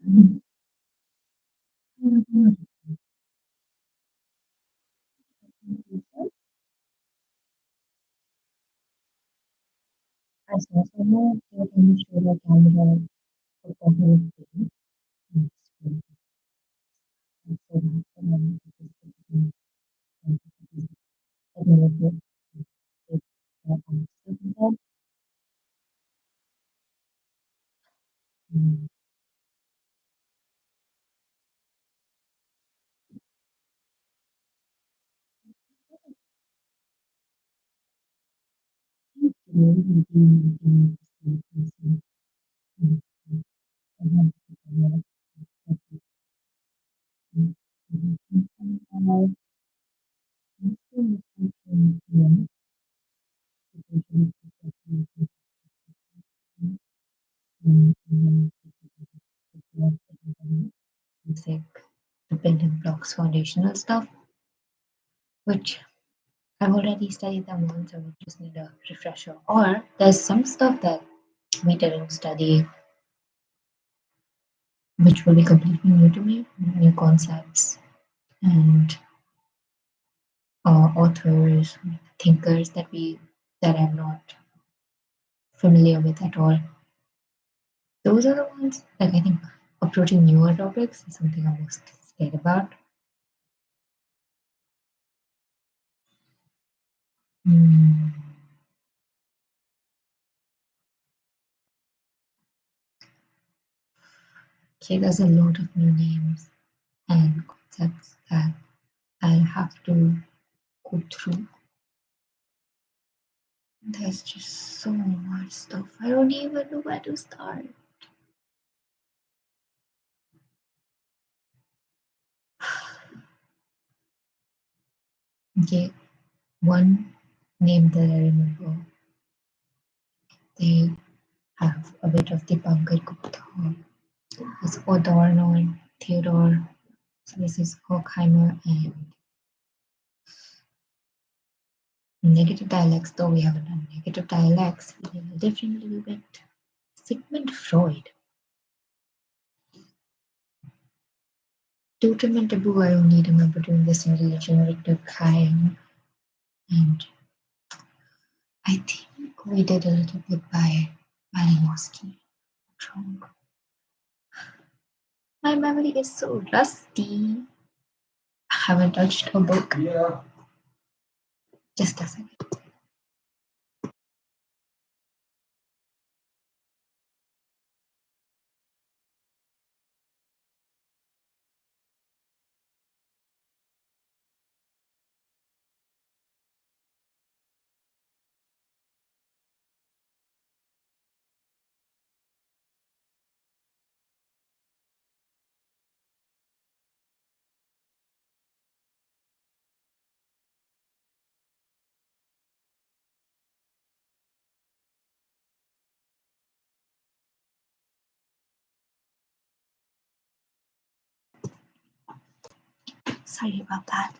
Mhm. Mhm. I saw someone that in the show that camera for public thing. And so that's the one that is taken from the developer. It answer that. Mm, really looking at the same person. And then I still looking to music, the building blocks, foundational stuff, which I've already studied them once, I would just need a refresher. Or there's some stuff that we didn't study, which will be completely new to me, new concepts and authors, thinkers that I'm not familiar with at all. Those are the ones like I think approaching newer topics is something I'm most scared about. Mm. Okay, there's a lot of new names and concepts that I'll have to go through. There's just so much stuff. I don't even know where to start. Okay, one name that I remember, they have a bit of Dipankar Gupta. It's Adorno and Theodore. So this is Horkheimer and negative dialects, though we haven't done negative dialects, we did a different little bit. Sigmund Freud. Totem and Taboo, I only remember doing this in religion, Victor Kine, and I think we did a little bit by Malinowski. Wrong. My memory is so rusty. I haven't touched a book. Yeah. Just a second. Sorry about that.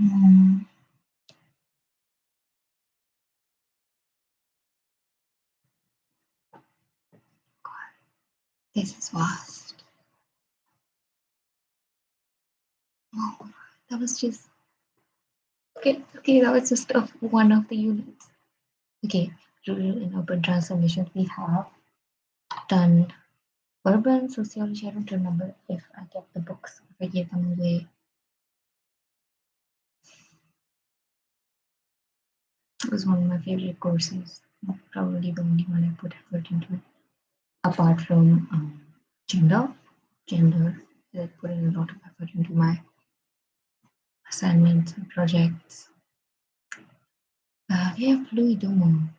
Mm, this is vast. Oh, that was just okay. Okay, that was just one of the units. Okay, rural and urban transformations. We have done urban sociology. I don't remember if I kept the books, if I gave them away. It was one of my favorite courses. Probably the only one I put effort into. Apart from gender, I put in a lot of effort into my assignments and projects. We have Louis Dumont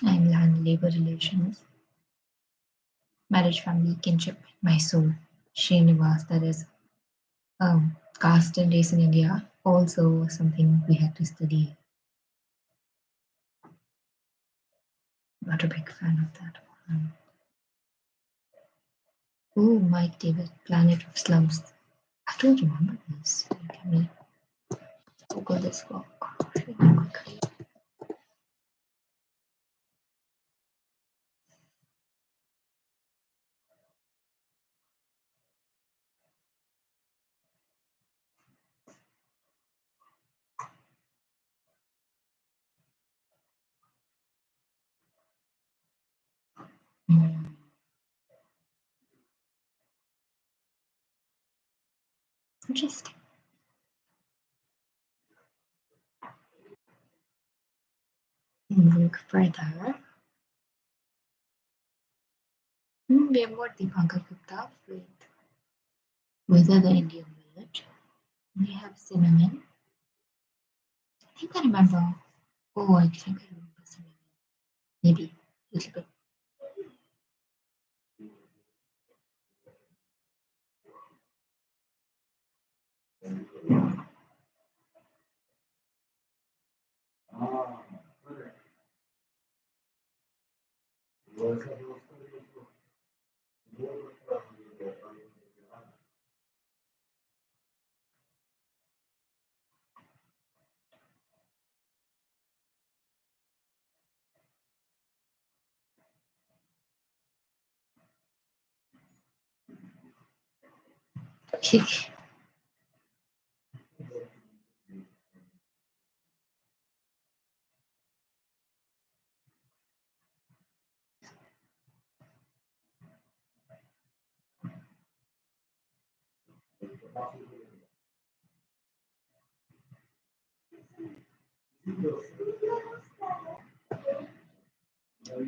and land labor relations, marriage, family, kinship, my soul, Srinivas, that is caste and race in India, also something we had to study. Not a big fan of that one. Oh, Mike David, Planet of Slums. I don't remember this. Let me Google this book really quickly. Mm, interesting. Moving further, we have got Deepankar Gupta with the Indian village. We have cinnamon. I think I remember. Oh, I think I remember cinnamon. Maybe a little bit. Okay.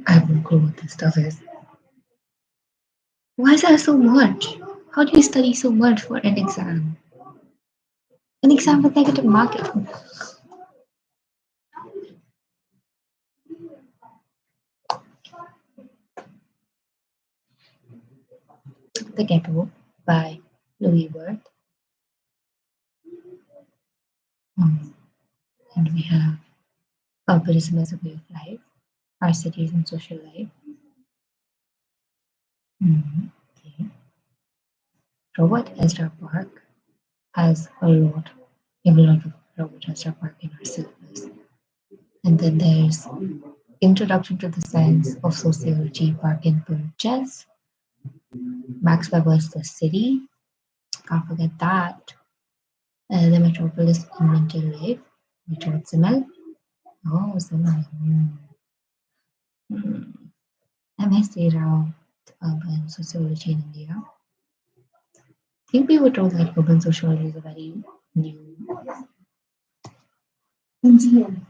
I have no clue what this stuff is. Why is there so much? How do you study so much for an exam? An exam with negative marking. The Ghetto by Louis Worth. Um, and we have Urbanism as a Way of Life, Our Cities and Social Life. Okay. Robert Ezra Park has a lot of Robert Ezra Park in our syllabus. And then there's Introduction to the Science of Sociology, Parkin Burgess, Max Weber's The City, can't forget that. The Metropolis in Mental Life, Richard Simmel. Oh, Simmel. M.S. Rao, Urban Sociology in India. I think we were told that urban sociology is a very new engineering.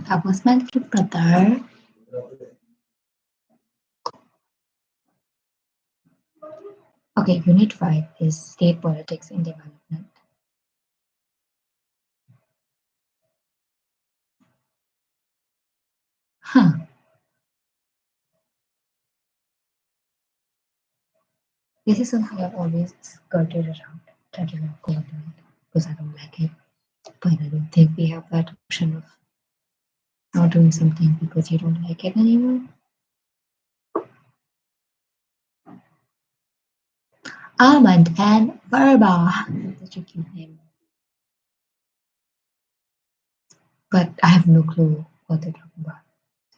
That was my little brother. Okay, Unit 5 is State Politics and Development. Huh. This is something I've always skirted around, tried to not go into it because I don't like it. But I don't think we have that option of not doing something because you don't like it anymore. Almond and Verba. Such a cute name. But I have no clue what they're talking about.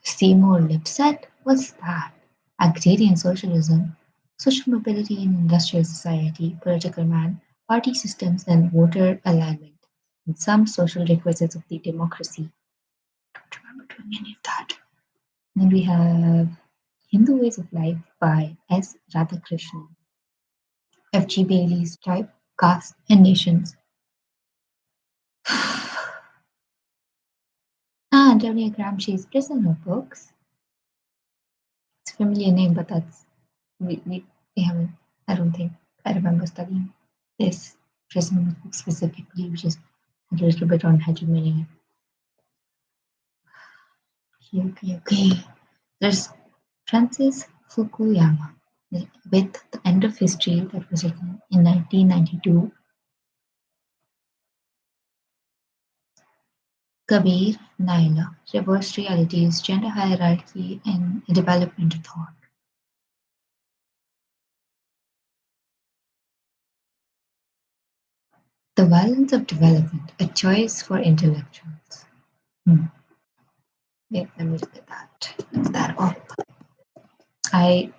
Seymour Lipset? What's that? Agrarian socialism, social mobility in industrial society, political man, party systems, and voter alignment, and some social requisites of the democracy. I don't remember doing any of that. Then we have Hindu Ways of Life by S. Radhakrishnan, F. G. Bailey's Tribe, Caste, and Nations. Antonio Gramsci's Prisoner Books. It's a familiar name, but we haven't, I don't think I remember studying this prisoner book specifically, which is a little bit on hegemony. Okay. There's Francis Fukuyama with The End of History that was written in 1992. Kabir, Naila, reversed realities, gender hierarchy, and development thought. The violence of development, a choice for intellectuals. Hmm. Wait, let me look at that. Look that up. I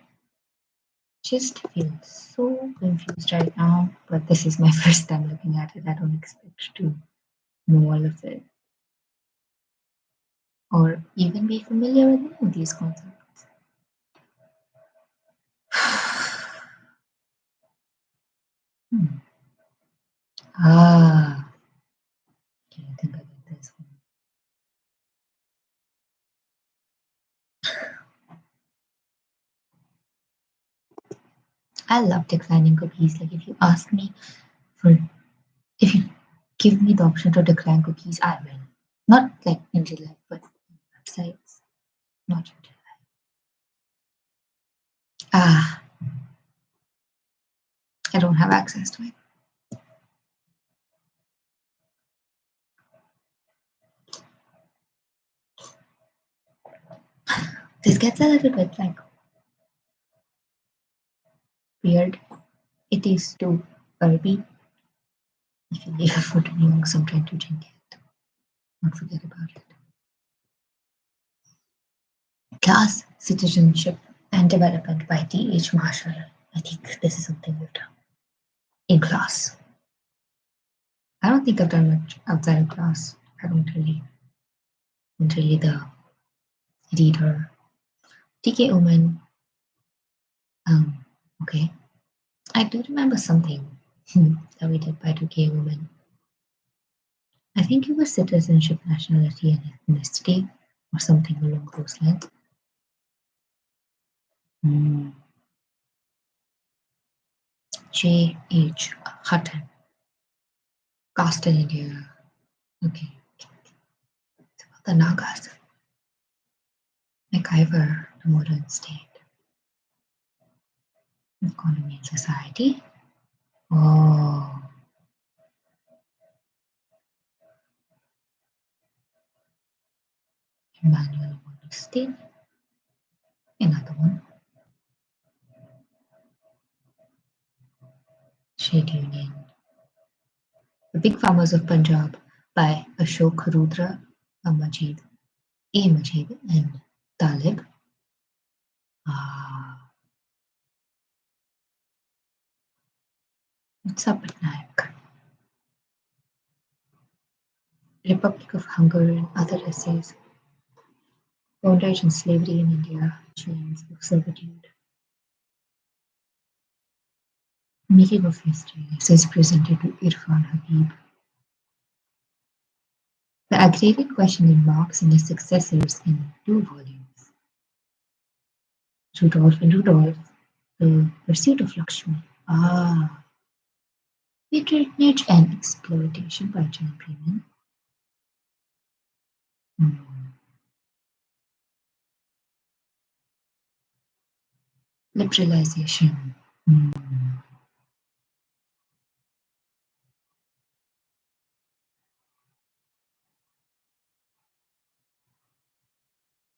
just feel so confused right now, but this is my first time looking at it. I don't expect to know all of it or even be familiar with any of these concepts. Hmm. Ah, okay, I think I get this one. I love declining cookies. Like if you ask me for, if you give me the option to decline cookies, I will. Not like in real life, but websites, not in real life. Ah, I don't have access to it. This gets a little bit like weird. It is too herby. If you leave a foot in some trying to drink it, not forget about it. Class, Citizenship, and Development by T.H. Marshall. I think this is something we've done in class. I don't think I've done much outside of class. I don't really, I'm really the reader. T.K. Oman. Okay. I do remember something that we did by T.K. Oman. I think it was citizenship, nationality, and ethnicity, or something along those lines. Mm. J.H. Hutton. Caste in India. Okay. It's about the Nagas. MacIver, the modern state. Economy and society. Oh. Emmanuel Wallerstein. Another one. Trade Union. The Big Farmers of Punjab by Ashok Rudra, Majid, A. Majid, and Talib. Ah, what's up, Patnaik? Republic of Hunger and other essays. Bondage and slavery in India, chains of servitude. Making of history, essays presented to Irfan Habib. The agrarian question in Marx and his successors in 2 volumes. Rudolph and Rudolph, The Pursuit of Lakshmi. Ah, patronage and exploitation by John Freeman. Hmm. Liberalization. Hmm.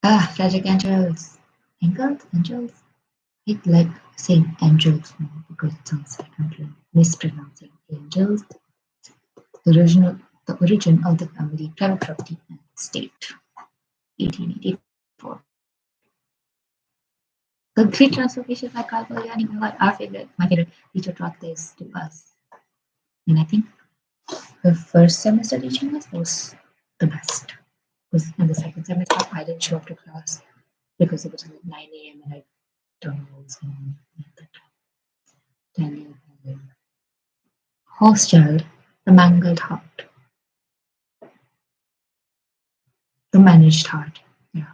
Ah, Frederick Engels. Engels? Angels? I like saying angels more because it sounds like I'm mispronouncing angels. The origin of the family, private property and state. 1884. The Great Transformation by Carl Polanyi. Oh my God, my favorite teacher taught this to us. And I think her first semester teaching us was the best. Because in the second semester, I didn't show up to class because it was like 9 a.m. and I don't know what was going on at that time. 10 a.m. Hochschild, The Mangled Heart. The Managed Heart. Yeah,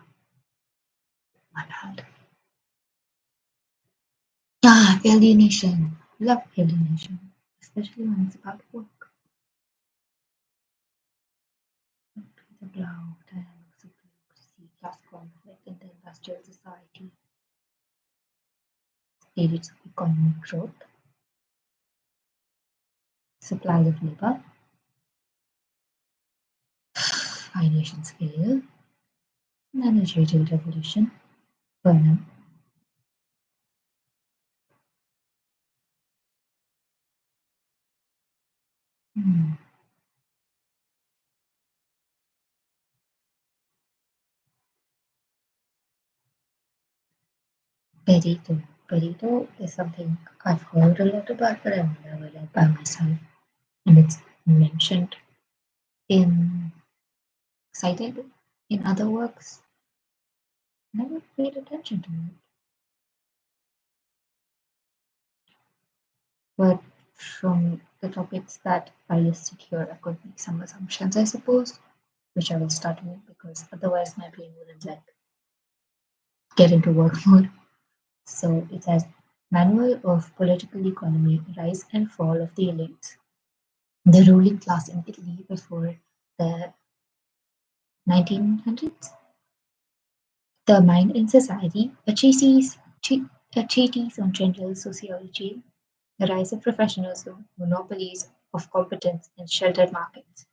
my bad. Ah, alienation. Love alienation. Especially when it's about work. The Blau, dynamics of bureaucracy, class conflict in the industrial society, periods of economic growth, supply of labor. High nation scale, managerial revolution, Burnham. Hmm. Perito. Perito is something I've heard a lot about, but I've never read by myself. And it's mentioned in cited in other works. Never paid attention to it. But from the topics that are listed here, I could make some assumptions, I suppose, which I will start with because otherwise my brain wouldn't like get into work mode. So it says Manual of Political Economy, Rise and Fall of the Elites. The ruling class in Italy before the 1900s. The Mind in Society, a treatise on general sociology, the rise of professionalism, monopolies of competence, and sheltered markets.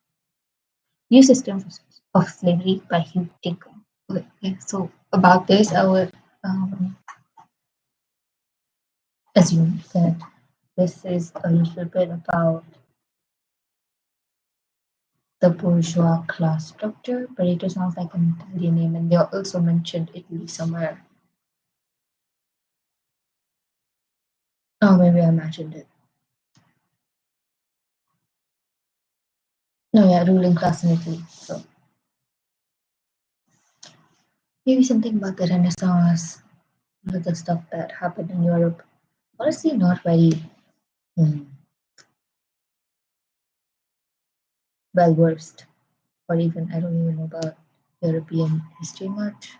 New Systems of Slavery by Hugh Tinker. Okay, so about this, I would um, assume that this is a little bit about the bourgeois class structure, but it sounds like an Italian name, and they also mentioned Italy somewhere. Oh, maybe I imagined it. No, yeah, ruling class in Italy. So maybe something about the Renaissance, all of the stuff that happened in Europe. Honestly, not very mm, well versed, or even I don't even know about European history much.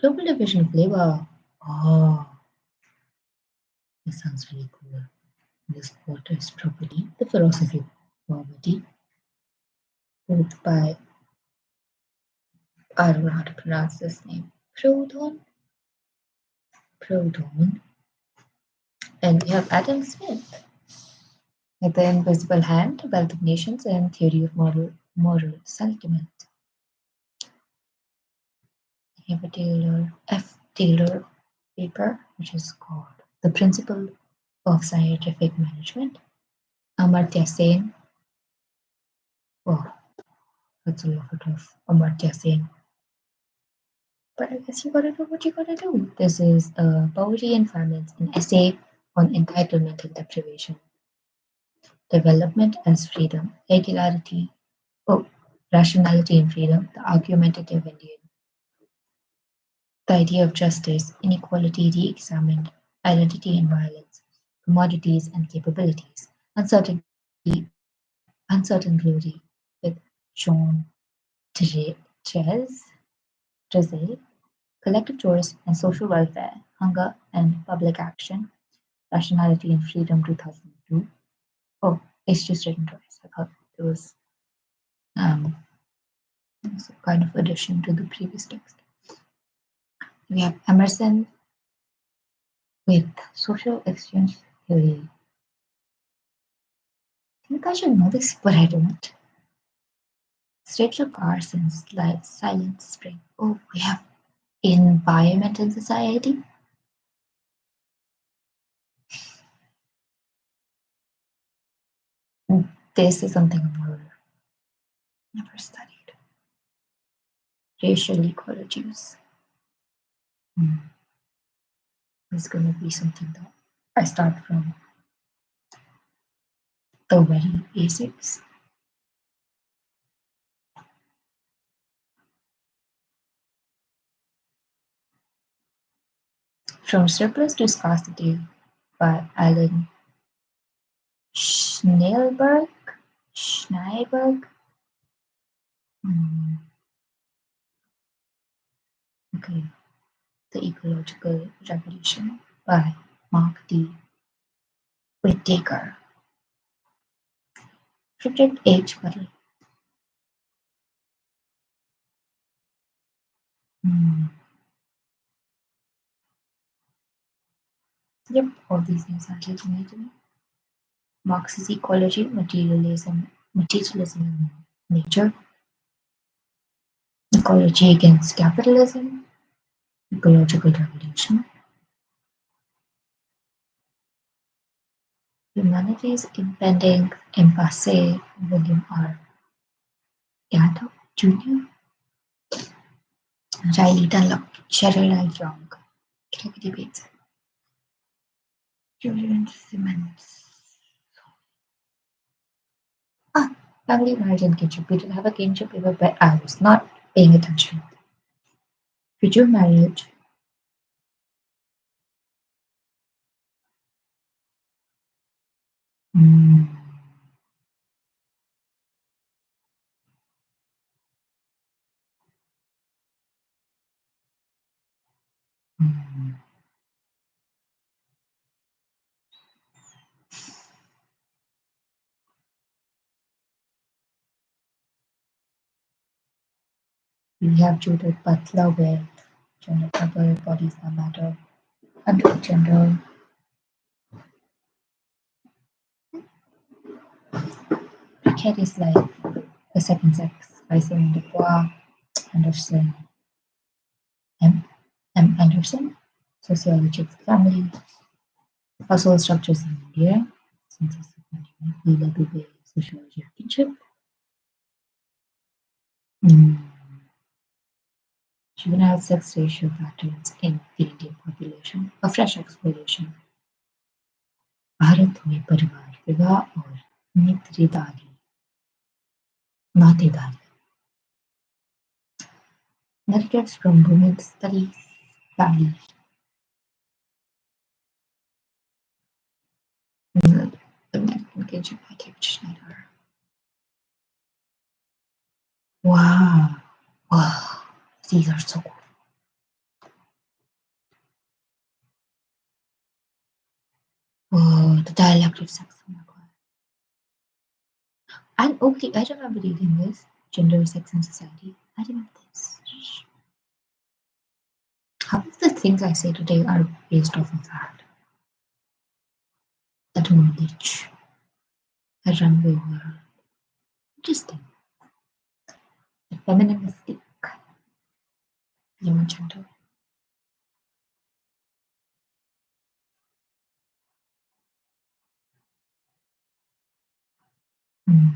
Global division of labor. Oh, this sounds really cool. This quote is property, the philosophy of poverty, both by I don't know how to pronounce this name. Proudhon, Proudhon, and we have Adam Smith. Like the Invisible Hand, Wealth of Nations, and Theory of Moral Sentiment. We have a Taylor F. Taylor paper, which is called The Principle of Scientific Management. Amartya Sen. Oh, that's a lot of Amartya Sen. But I guess you gotta do what you gotta do. This is Poverty and Famines, an essay on entitlement and deprivation. Development as freedom, regularity, oh, rationality and freedom, the argumentative Indian. The idea of justice, inequality re-examined, identity and violence, commodities and capabilities, uncertain glory with John Trezel, collective choice and social welfare, hunger and public action, rationality and freedom 2002. Oh, it's just written twice. I thought it was um, some kind of addition to the previous text. We have Emerson with social exchange theory. I think I should know this, but I don't. Rachel Carson's Silent Spring. Oh, we have Environment and Society. This is something I've never studied. Racial ecologies. It's going to be something that I start from the very basics. From Surplus to Scarcity by Alan Schnellberg. Schneiberg. Hmm, okay. The Ecological Revolution by Mark D. Whittaker. Frederick H. Butler. Hmm. Yep, all these names are new to me. Marxist ecology, materialism in nature, ecology against capitalism, ecological revolution, humanity's impending impasse, William R. Gatto Jr., Riley Dunlop, Cheryl L. Young, Gregory Bates, Julian Simmons. Ah, family marriage and kinship. We did have a kinship paper, but I was not paying attention. Future marriage. Mm, mm. We have Judith Butler with gender trouble, bodies that matter, under gender. Precarious life, the second sex by Celine Dubois, Anderson, M. M. Anderson, Sociology of the Family, Household Structures in India, Census of Lila Dubé, Sociology of Kinship, mm. Juvenile sex ratio patterns in the Indian population, a fresh exploration. Bharat में परिवार विवाह और मित्रदारी नातेदारी. Narratives from women's studies, family. The American Kinship by David Schneider. Wow. Wow. These are so cool. Oh, the dialect of sex. Oh my god. And okay, I remember reading this. Gender, Sex and Society. I remember this. Half of the things I say today are based off of that knowledge. A runway world. Interesting. The feminine mystique. Human gender. Mm.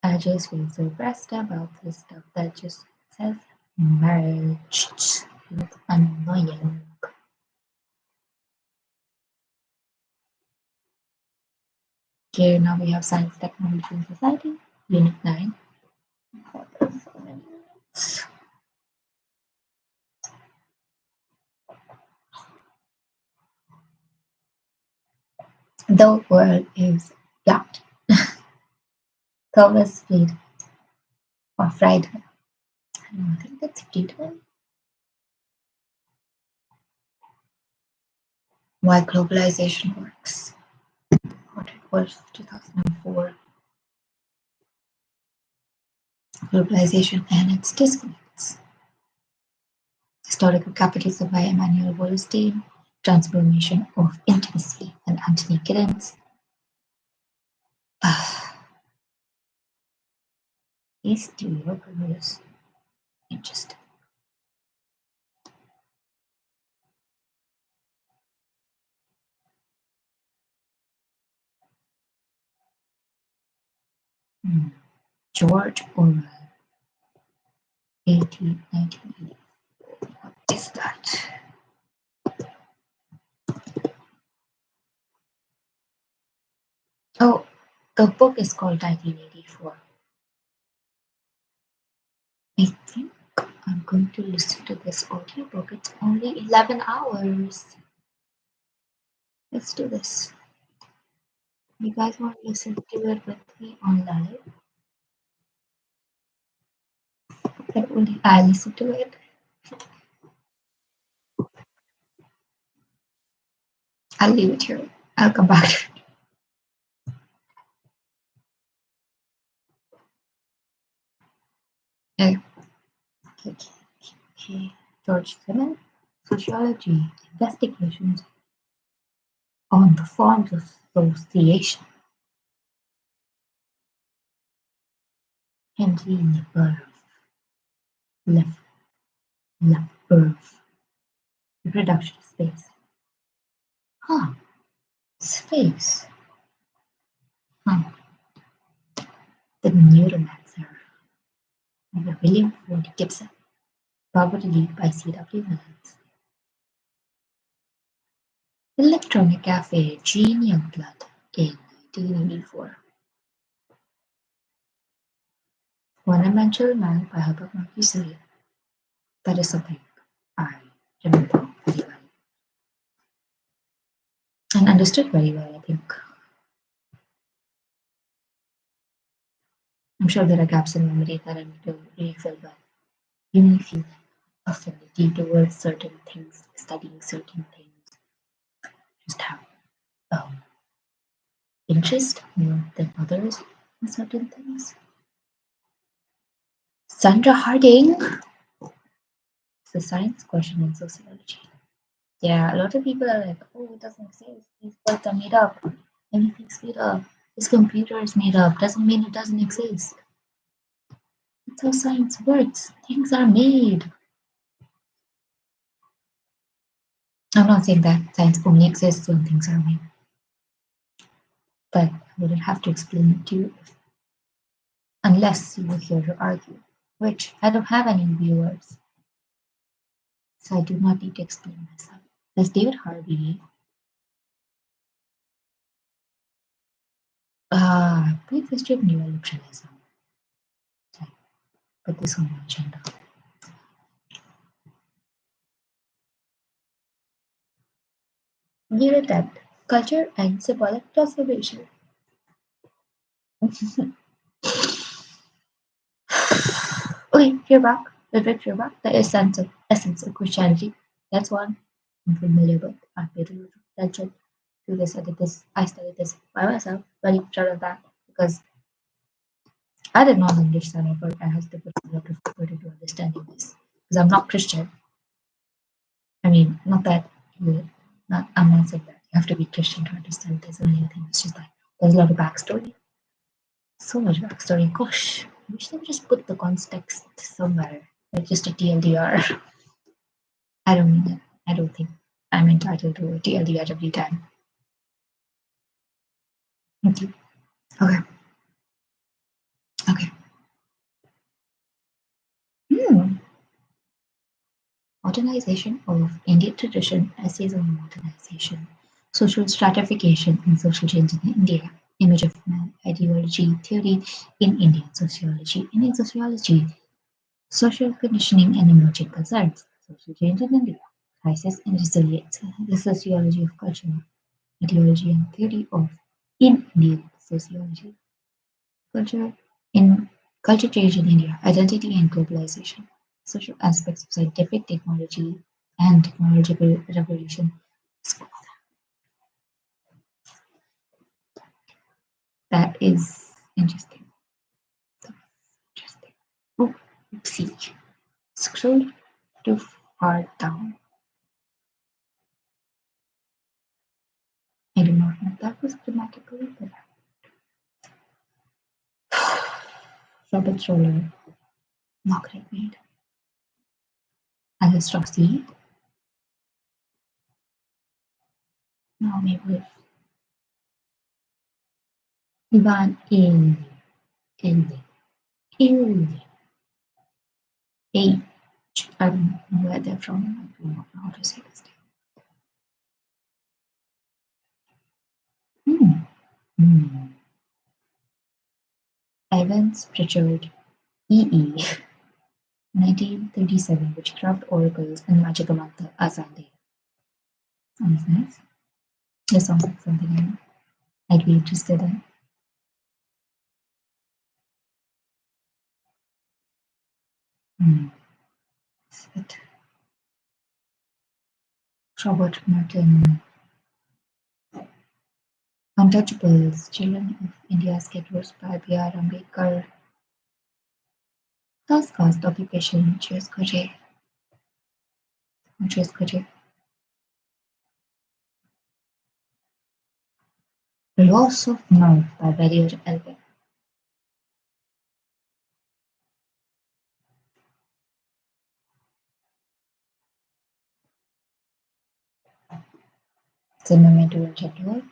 I just feel so pressed about this stuff that just says marriage. It's annoying. Okay, now we have Science, Technology and Society, Unit 9. The world is flat. Thomas Fried or Friedman. I think that's Friedman. Why globalization works. What it was 2004. Globalization and its disconnects. Historical Capitalism by Emmanuel Wallerstein. Transformation of Intimacy and Anthony Giddens. East Europe is interesting. George Orwell, 1980. What is that? Oh, the book is called 1984. I think I'm going to listen to this audiobook. It's only 11 hours. Let's do this. You guys want to listen to it with me on live? Then only I listen to it. I'll leave it here. I'll come back. Okay. Okay. George Simmons, Sociology, Investigations on the forms of association. Henry Lef Lefebvre. Reduction of space. Huh. Space. Huh. The Neuromancer by William Ford Gibson. Probably by C.W. Millens. Electronic Cafe, Jean Youngblood in 1984. One-Dimensional Man by Herbert Marcuse. That is something I remember very well and understood very well, I think. I'm sure there are gaps in memory that I need to refill, but you may feel affinity towards certain things, studying certain things, just have um, interest more than others in certain things. Sandra Harding. It's a science question in sociology. Yeah, a lot of people are like, oh, it doesn't exist. These words are made up. Anything's made up. This computer is made up. Doesn't mean it doesn't exist. That's how science works. Things are made. I'm not saying that science only exists when things are made, but I wouldn't have to explain it to you unless you were here to argue, which I don't have any viewers, so I do not need to explain myself. There's David Harvey. Brief history of neo-liberalism. Sorry, put this on my agenda. Year attempt, culture and symbolic preservation. Okay, Feuerbach, Ludwig Feuerbach, the essence of Christianity. That's one I'm familiar with. I paid a lot of attention to this. I studied this by myself. Very proud of that because I did not understand it, but I had to put a lot of effort into understanding this because I'm not Christian. I mean, not that you, not I'm not saying that you have to be Christian to understand this or anything. It's just like there's a lot of backstory. So much backstory. Gosh, we should just put the context somewhere. Like just a TLDR. I don't mean it. I don't think I'm entitled to a TLDR every time. Thank you. Okay. Okay. Hmm. Modernization of Indian tradition, essays on modernization, social stratification and social change in India, image of man, ideology, theory in Indian sociology. Indian sociology, social conditioning and emerging concerns, social change in India, crisis and resilience, the sociology of culture, ideology and theory of in Indian sociology, culture in culture change in India, identity and globalization, social aspects of scientific technology and technological revolution. That is interesting. That's interesting. Oh, oopsie. Scroll too far down. I do not know if that was grammatically, but Robert Roller, Margaret Mead, Alice Rossi, Naomi Wolf, Ivan Illich, H. I don't know where they're from. I do not know how to say this name. Evans Pritchard, E.E. 1937, Witchcraft, Oracles, and Magicamantha Azande. Sounds nice. This sounds like something I'd be interested in. It. Robert Martin. Untouchables, Children of India's Ghettos by B.R. Ambedkar. Task Caste Occupation, Cheskare. Loss of Mouth by Barry Elbeck. Memento del Chateau.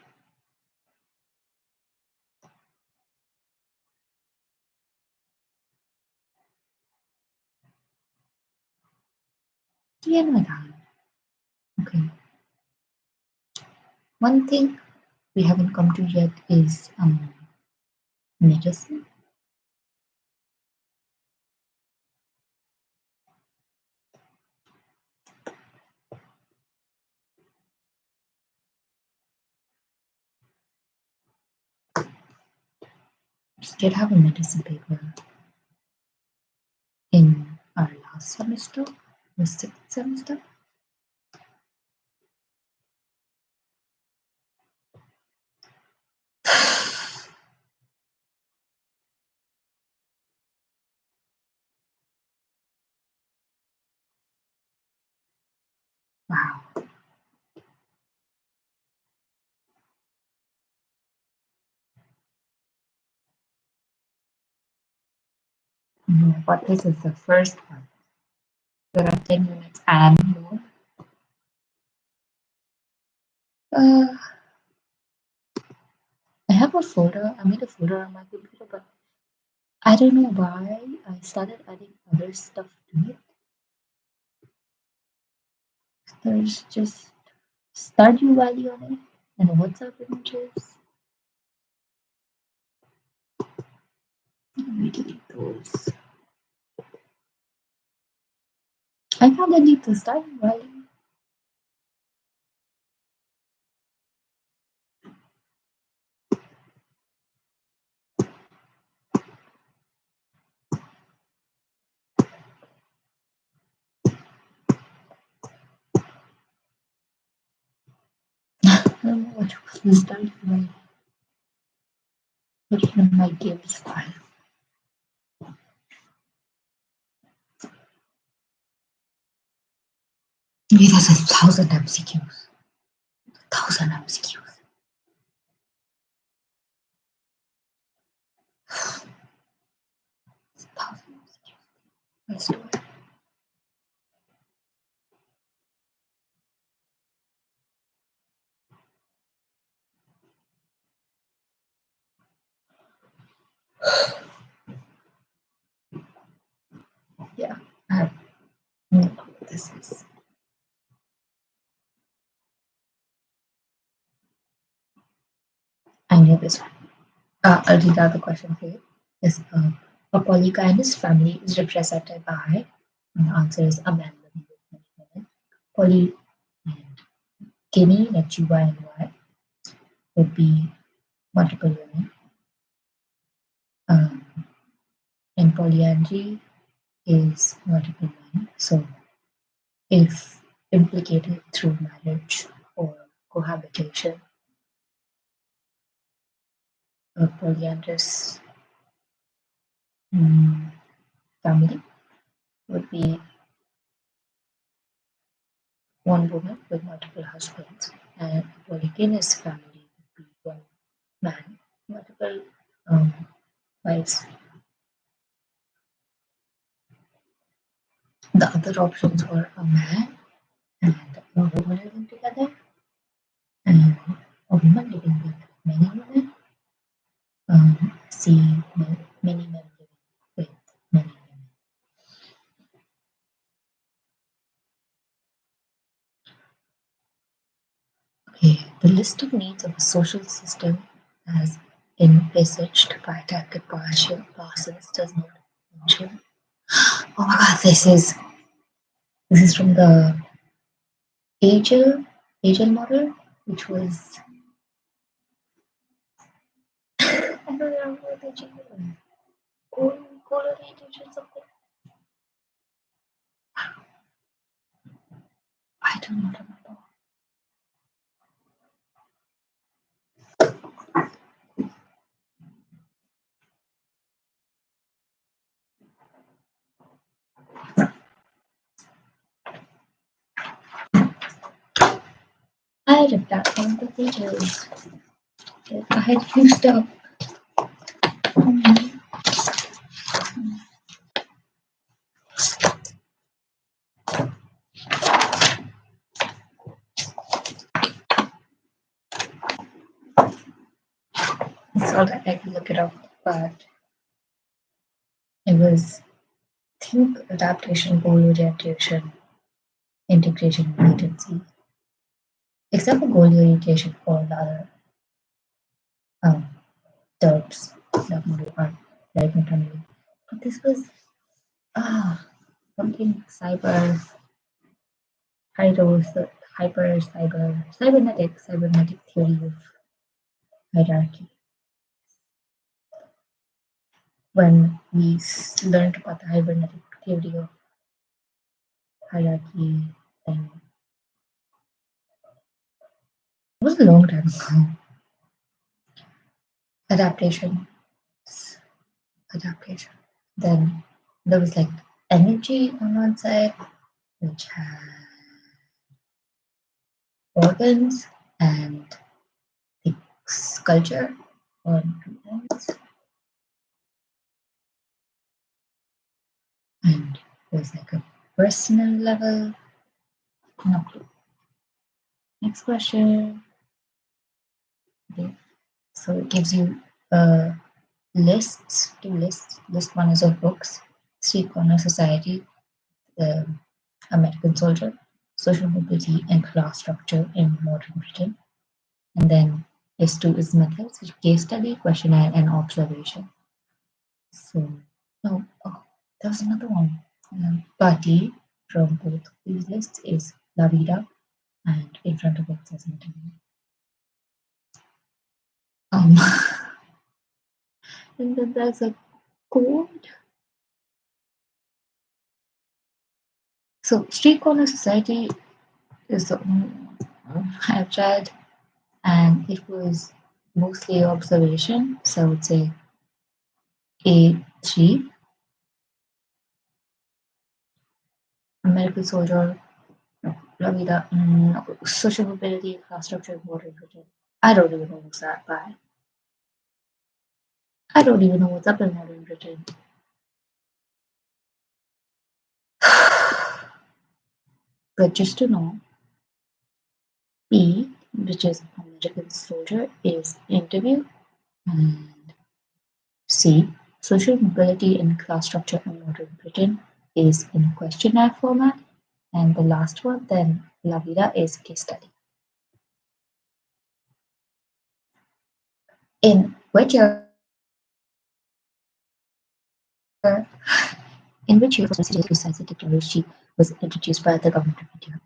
Ian Madhan. Okay. One thing we haven't come to yet is medicine. We did have a medicine paper in our last semester, the sixth semester. Wow. But this is the first one. There are 10 units and more. Uh, I have a folder. I made a folder on my computer, but I don't know why I started adding other stuff to it. There's just Stardew Valley on it and WhatsApp images. I delete those. I can't delete the Stardew Valley. I don't know what was the Stardew Valley. Put it in my games file. Maybe there's 1,000 MCQs. 1,000 MCQs. It's 1,000 MCQs. Let's do it. Yeah, I have no clue what this is. I knew this one. I'll read out the question for you. Is a polygynous family is represented by, and the answer is a man living with many women. Poly and Guinea, like Juba and Y, would be multiple women. Um, and polyandry is multiple men. So if implicated through marriage or cohabitation, a polyandrous family would be one woman with multiple husbands, and a polygynous family would be one man, multiple um, wives. The other options were a man and a woman living together, and a woman living with many women. See many men living with many women. Okay, the list of needs of a social system as envisaged by Tackett Parsons does not mention. Oh my god, this is from the Agile model, which was I don't remember what the Agile was. Goal orientation something. I do not remember. I ripped out one of the pages. I had few stuff. It's all right, I can look it up, but it was think adaptation, goal orientation, integration, and latency. Except for goal orientation for the other um, terms that we are like internally. But this was something cybernetic theory of hierarchy. When we learned about the cybernetic theory of hierarchy, then it was a long time ago. Adaptation, adaptation. Then there was like energy on one side, which had organs and the sculpture on two ends. And there's like a personal level. No clue. Next question. Okay. So it gives you lists, two lists. List one is of books, Street Corner Society, the American Soldier, Social Mobility and Class Structure in Modern Britain. And then list two is methods, which case study, questionnaire, and observation. So, no, oh, there was another one. Party from both these lists is La Vida, and in front of it says interview. And then there's a code. So, Street Corner Society is the one I've tried, and it was mostly observation. So, I would say A3, American Soldier, no, La Vida, no, Social Mobility, Class Structure, Modern Britain. I don't even know what's that by. I don't even know what's up in Modern Britain. But just to know, B, which is American Soldier, is interview, and C, social mobility and class structure in modern Britain is in questionnaire format, and the last one, then La Vida, is case study. In which year? In which year Social Science technology was introduced by the government of India?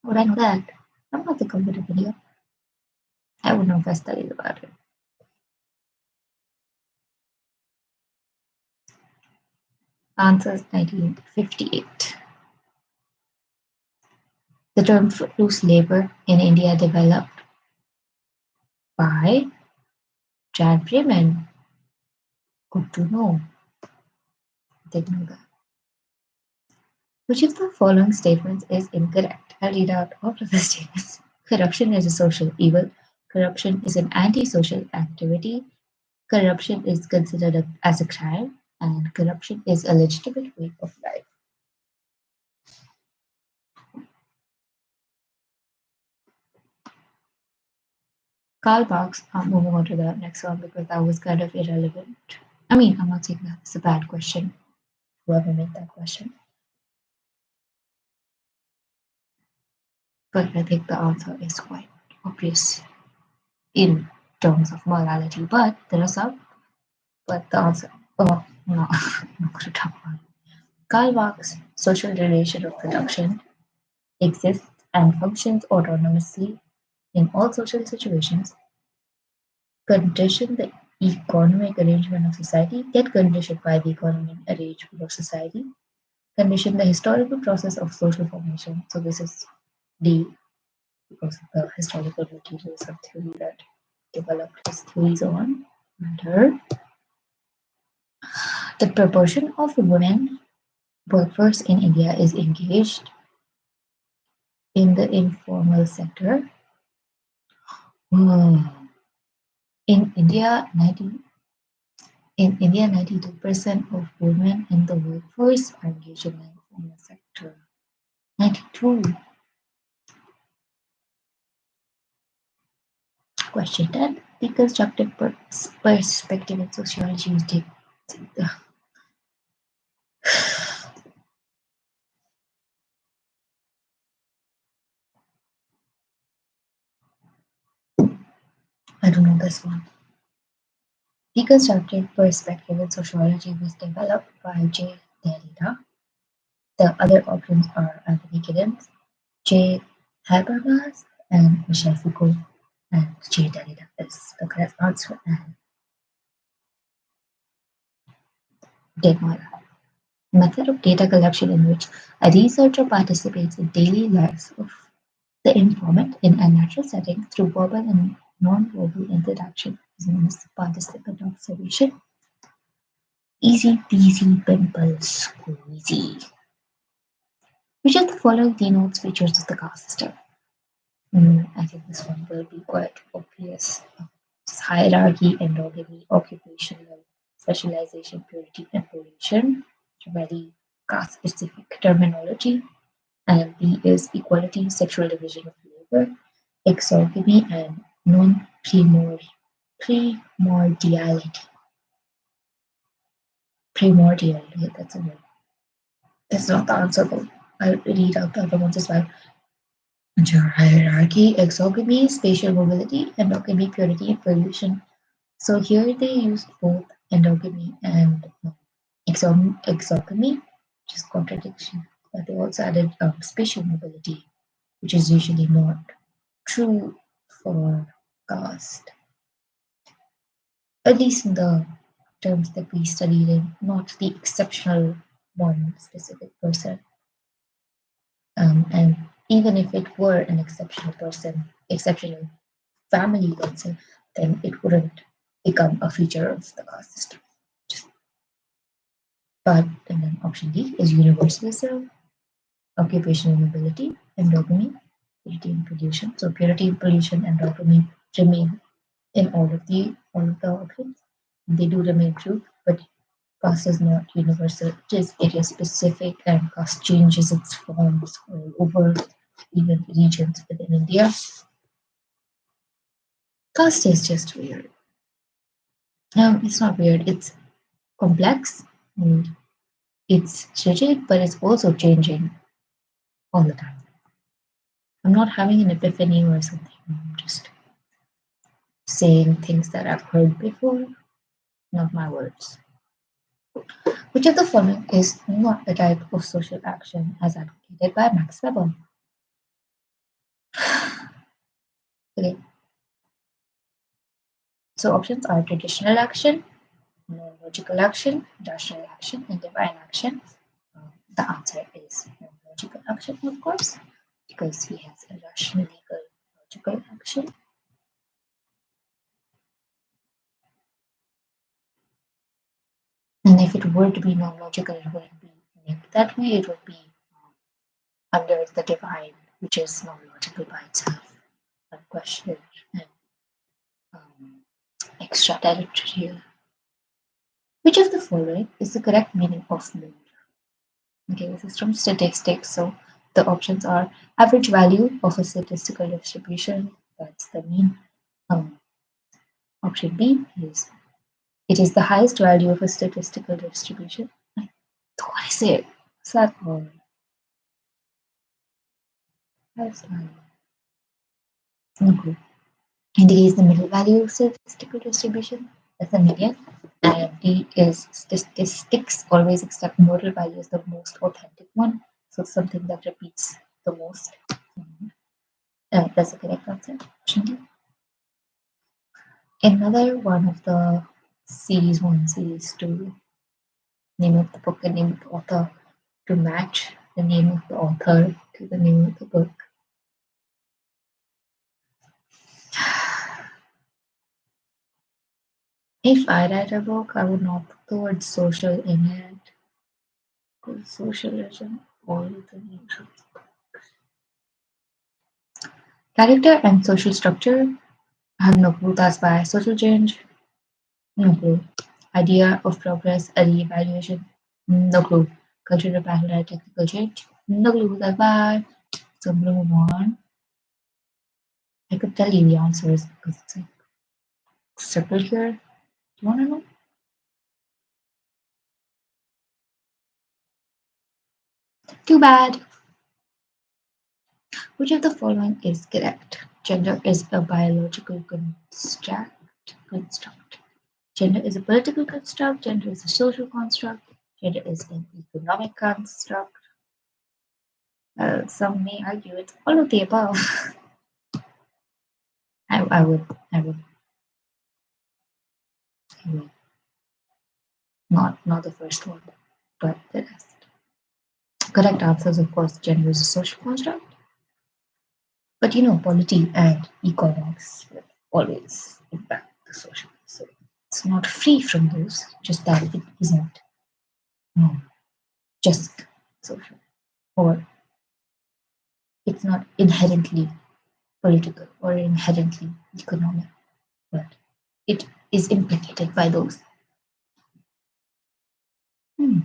Would I know that? I'm not the government of India. I would know if I studied about it. Answer is 1958. The term footloose labor in India developed by Jan Freeman. Good to know. Didn't know that. Which of the following statements is incorrect? I'll read out all of the statements. Corruption is a social evil. Corruption is an antisocial activity. Corruption is considered as a crime. And corruption is a legitimate way of life. Karl Marx, I'm moving on to the next one because that was kind of irrelevant. I mean, I'm not saying that it's a bad question. Whoever made that question. But I think the answer is quite obvious in terms of morality. But there are some. But the answer, oh no, I'm not going to talk about it. Karl Marx's social relation of production exists and functions autonomously in all social situations, condition the economic arrangement of society, get conditioned by the economic arrangement of society, condition the historical process of social formation. So this is D, because of the historical materials of theory that developed his theories on matter. The proportion of women workforce in India is engaged in the informal sector. In India, 92% of women in the workforce are engaged in the informal sector. 92. Question 10. Deconstructive perspective in sociology is I don't know this one. Deconstructive perspective in sociology was developed by J. Derrida. The other options are Anthony Giddens, J. Habermas, and Michel Foucault. And J. Derrida is the correct answer. And Desmoulins. Method of data collection in which a researcher participates in daily lives of the informant in a natural setting through verbal and non-verbal interaction is known as participant observation. Easy peasy pimple squeezy. Which of the following denotes features of the caste system? I think this one will be quite obvious. It's hierarchy, endogamy, occupational specialization, purity, and pollution. It's a very caste-specific terminology. And B is equality, sexual division of labor, exogamy, and non-primordiality. Primordiality, that's a word. That's not the answer, though. I'll read out the other ones as well. Hierarchy, exogamy, spatial mobility, endogamy, purity, and pollution. So here they used both endogamy and exogamy, which is contradiction. But they also added spatial mobility, which is usually not true for caste, at least in the terms that we studied in, not the exceptional one specific person. And even if it were an exceptional person, exceptional family, let's say, then it wouldn't become a feature of the caste system. But and then option D is universalism, occupational mobility, endogamy, purity and pollution. So purity, pollution, and endogamy remain in all of the options. They do remain true, but caste is not universal. It is area specific, and caste changes its forms all over even regions within India. Caste is just weird. No, it's not weird. It's complex. And it's rigid, but it's also changing all the time. I'm not having an epiphany or something. I'm just saying things that I've heard before, not my words. Which of the following is not a type of social action as advocated by Max Weber? Okay, so options are traditional action, non-logical action, rational action, and divine action. The answer is non-logical action, of course, because he has a rational, legal, logical action. And if it were to be non-logical, it wouldn't be named that way. It would be under the divine, which is non-logical by itself, unquestioned and um, extraterritorial. Which of the following is the correct meaning of mood? Okay, this is from statistics. So the options are average value of a statistical distribution. That's the mean. Um, Option B is it is the highest value of a statistical distribution. What is it? What's that called? Highest value. Okay. Indicates the middle value of statistical distribution. That's the median. And D is statistics always accept modal value as the most authentic one. So something that repeats the most. That's the correct answer. Option D. Another one of the series one, series two, name of the book and name of the author to match the name of the author to the name of the book. If I write a book, I would not put the word social in it. Because socialism, all the names of character and social structure. I have no clue. That's by social change. No clue. Idea of progress, a re-evaluation. No clue. Cultural pattern and technical change. No clue. That's by. So I'm gonna move on. I could tell you the answers because it's like circle here. Do you wanna know? Too bad. Which of the following is correct? Gender is a biological construct. Gender is a political construct. Gender is a social construct. Gender is an economic construct. Some may argue it's all of the above. I would, I would, I would. Not the first one, but the rest. Correct answers, of course, gender is a social construct. But polity and economics will always impact the social. So it's not free from those, just that it isn't just social. Or it's not inherently political or inherently economic, but it is implicated by those. Hmm.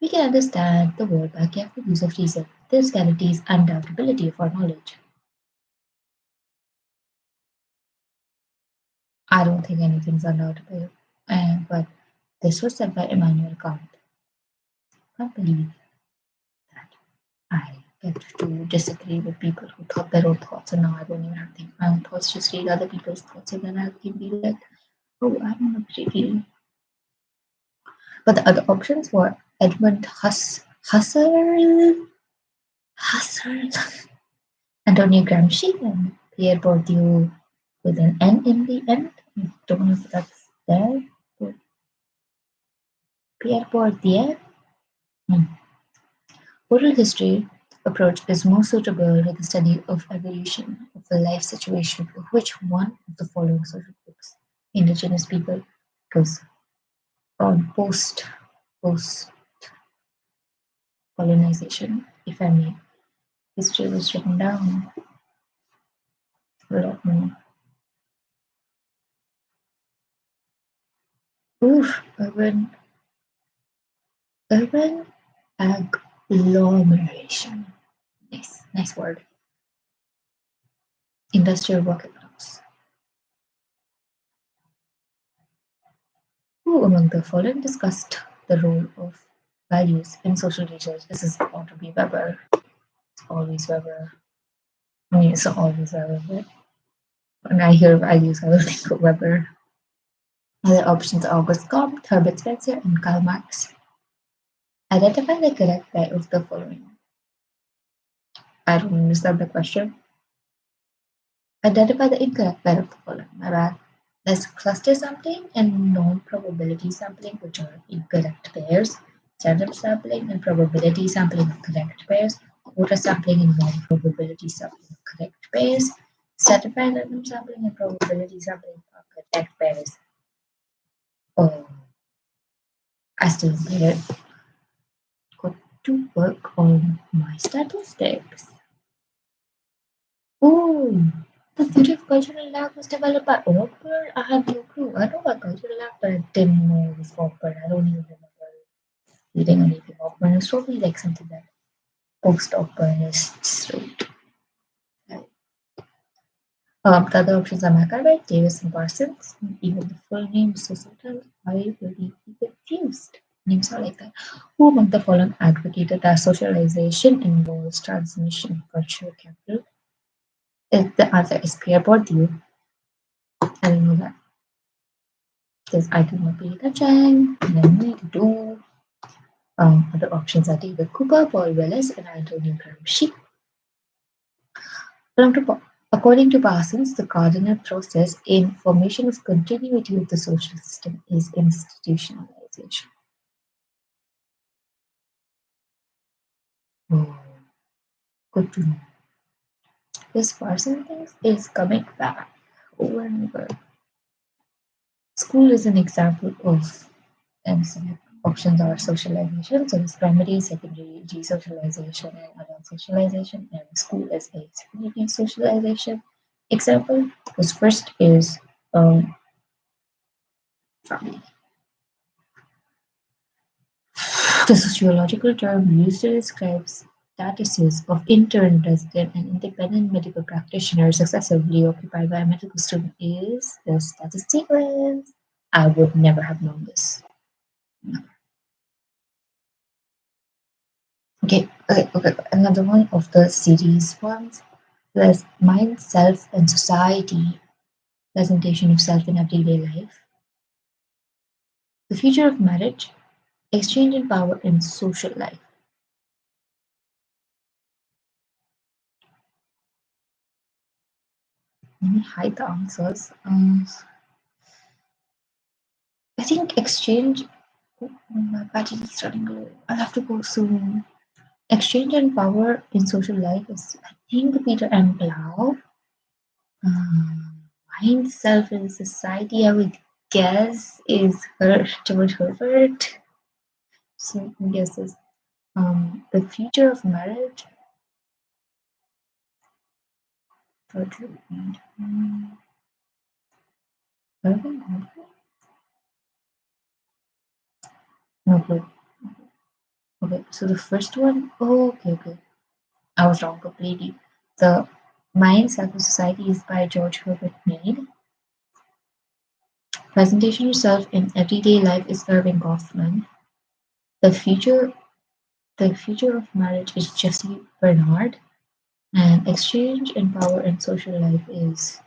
We can understand the world by careful use of reason. This guarantees undoubtability of our knowledge. I don't think anything's undoubtable, but this was said by Immanuel Kant. I can't believe that I get to disagree with people who thought their own thoughts, and now I don't even have to think my own thoughts, just read other people's thoughts, and then I can be like, oh, I don't agree. But the other options were Edmund Husserl, Antonio Gramsci, and Pierre Bourdieu with an N in the end. I don't know if that's there. But Pierre Bourdieu. Hmm. Oral history approach is more suitable to the study of evolution of a life situation of which one of the following social groups, indigenous people, because on post colonization, if I may, history was written down a lot more. Oof, urban agglomeration. Nice word. Industrial work ethics. Who among the following discussed the role of values in social research? This is going to be Weber. It's always Weber. I mean, it's not always Weber, but when I hear values, I will think of Weber. Other options are August Comte, Herbert Spencer, and Karl Marx. Identify the correct pair of the following. I don't understand the question. Identify the incorrect pair of the following. My bad. There's cluster sampling and non-probability sampling, which are incorrect pairs. Random sampling and probability sampling are correct pairs. Quota sampling and non-probability sampling are correct pairs. Stratified random sampling and probability sampling are correct pairs. Oh, I still get it. Got to work on my statistics. Oh, the theory of cultural lag was developed by Ortberg. I had no clue. I know about cultural lag, but I didn't know it was Ortberg. I don't even remember reading anything. Ortberg is probably like something that post-Ortbergists wrote. Right. The other options are McAlvey, Davis, and Parsons. Even the full name is so sometimes I will be confused. Names are like that. Who among the following advocated that socialization involves transmission of cultural capital? If the answer is Pierre Bourdieu, I don't know that because I do not pay attention. And then we do. Other options are David Cooper, Paul Willis, and Antonio Gramsci. According to Parsons, the cardinal process in formation of continuity of the social system is institutionalization. Oh, good to know. This Parsons thing is coming back over and over. School is an example of and some options are socialization, so it's primary, secondary, desocialization, and adult socialization, and school is a secondary socialization. Example, this first is family. The sociological term used to describe statuses of intern, resident, and independent medical practitioners successively occupied by a medical student is the status sequence. I would never have known this. No. Okay. Another one of the series ones was mind, self, and society presentation of self in everyday life. The future of marriage, exchange and power in social life. Let me hide the answers. I think exchange. Oh, my battery is running low. I'll have to go soon. Exchange and power in social life is, I think, Peter M. Blau. Mind, self, and society, I would guess, is George Herbert. So, guesses. The future of marriage. Gertrude Mead. Irving Alfred? No clue. Okay, so the first one. Oh, okay. I was wrong completely. The Mind, Self, and Society is by George Herbert Mead. Presentation Yourself in Everyday Life is Irving Goffman. The Future The Future of Marriage is Jesse Bernard. And Exchange and Power in Social Life is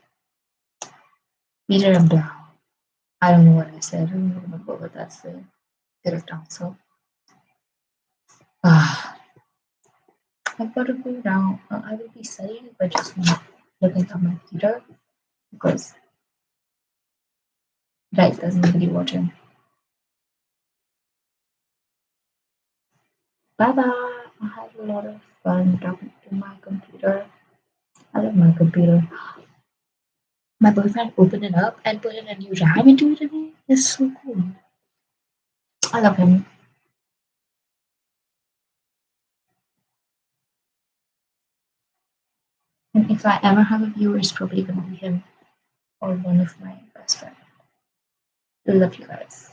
Peter and Blau. I don't know what I said. I don't remember what that's the correct answer. Ah, I've got to go now. I will be studying, but just not looking at my computer because right, there's nobody watching. Bye bye. I had a lot of fun talking to my computer. I love my computer. My boyfriend opened it up and put in a new RAM into it today. It's so cool. I love him. And if I ever have a viewer, it's probably gonna be him or one of my best friends. Love you guys.